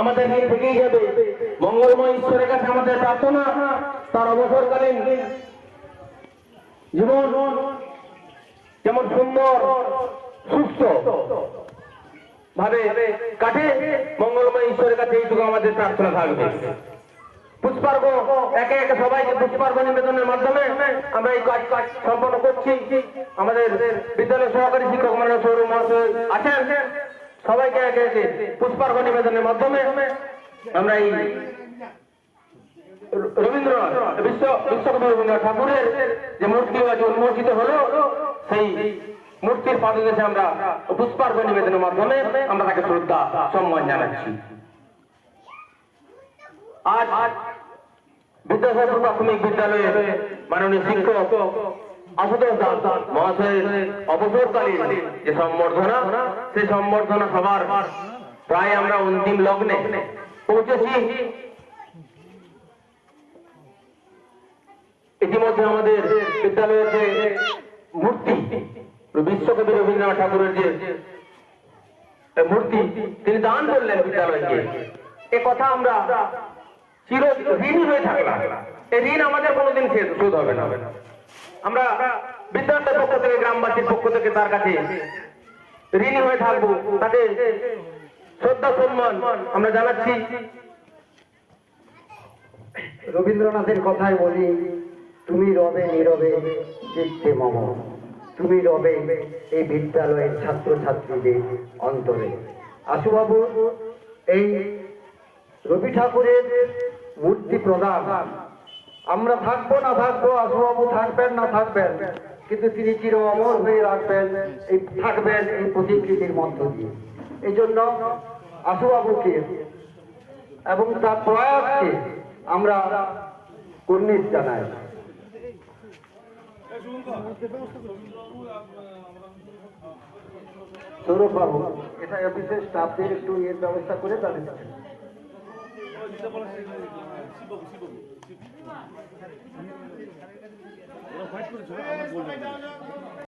আমাদের নিয়ে থেকেই যাবে। মঙ্গলময় ঈশ্বরের কাছে আমাদের প্রার্থনা তার অবসরকালীন জীবন যেমন সুন্দর সুস্থ ভাবে কাটে, মঙ্গলময় ঈশ্বরের কাছে এইটুকু আমাদের প্রার্থনা থাকবে। পুষ্পার্ঘ একে একে সবাইকে পুষ্পার্ঘ নিবেদনের মাধ্যমে আমরা এই কাজ সম্পন্ন করছি। আমাদের বিদ্যালয়ের সহকারী শিক্ষক মানে সৌরভ মহাশয় আছেন, সবাইকে একে একে পুষ্পার্ঘ নিবেদনের মাধ্যমে আমরা এই রবীন্দ্রনাথ বিশ্বকবি রবীন্দ্রনাথ ঠাকুরের যে মূর্তি আজ উন্মোচিত হলো, সেই মূর্তির পাদদেশে আমরা পুষ্পার্ঘ নিবেদনের মাধ্যমে আমরা তাকে শ্রদ্ধা সম্মান জানাচ্ছি। আজ বিদ্যাসাগর প্রাথমিক বিদ্যালয়ের মাননীয় শিক্ষক আশুতোষ দাস মহাশয়ের অবসরকালীন যে সম্বর্ধনা, সেই সম্বর্ধনা সবার প্রায় আমরা অন্তিম লগ্নে পৌঁছেছি। ইতিমধ্যে আমাদের বিদ্যালয়ের যে মূর্তি বিশ্বকবি রবীন্দ্রনাথ ঠাকুরের যে মূর্তি তিনি দান করলেন বিদ্যালয়কে, এ কথা আমরা চির ঋণী হয়ে থাকলাম। এই ঋণ আমাদের কোনোদিন শোধ হবে না। আমরা বিদ্যালয়ের পক্ষ থেকে, গ্রামবাসীর পক্ষ থেকে তার কাছে ঋণী হয়ে থাকবো, তাকে শ্রদ্ধা সম্মান আমরা জানাচ্ছি। রবীন্দ্রনাথের কথায় বলি, তুমি রবে নীরবে চিত্তে মম, তুমি রবে এই বিদ্যালয়ের ছাত্রছাত্রীদের অন্তরে। আশুবাবু এই রবি ঠাকুরের মূর্তি প্রদান, আমরা থাকবো না থাকবো, আশুবাবু থাকবেন না থাকবেন, কিন্তু তিনি চির অমর হয়ে রাখবেন, এই থাকবেন এই প্রতিকৃতির মধ্য দিয়ে। এই জন্য আশুবাবুকে এবং তার প্রয়াসকে আমরা কুর্নিশ জানাই। সৌরভ বাবু, এটা অফিসের স্টাফদের একটু এর ব্যবস্থা করে তাদের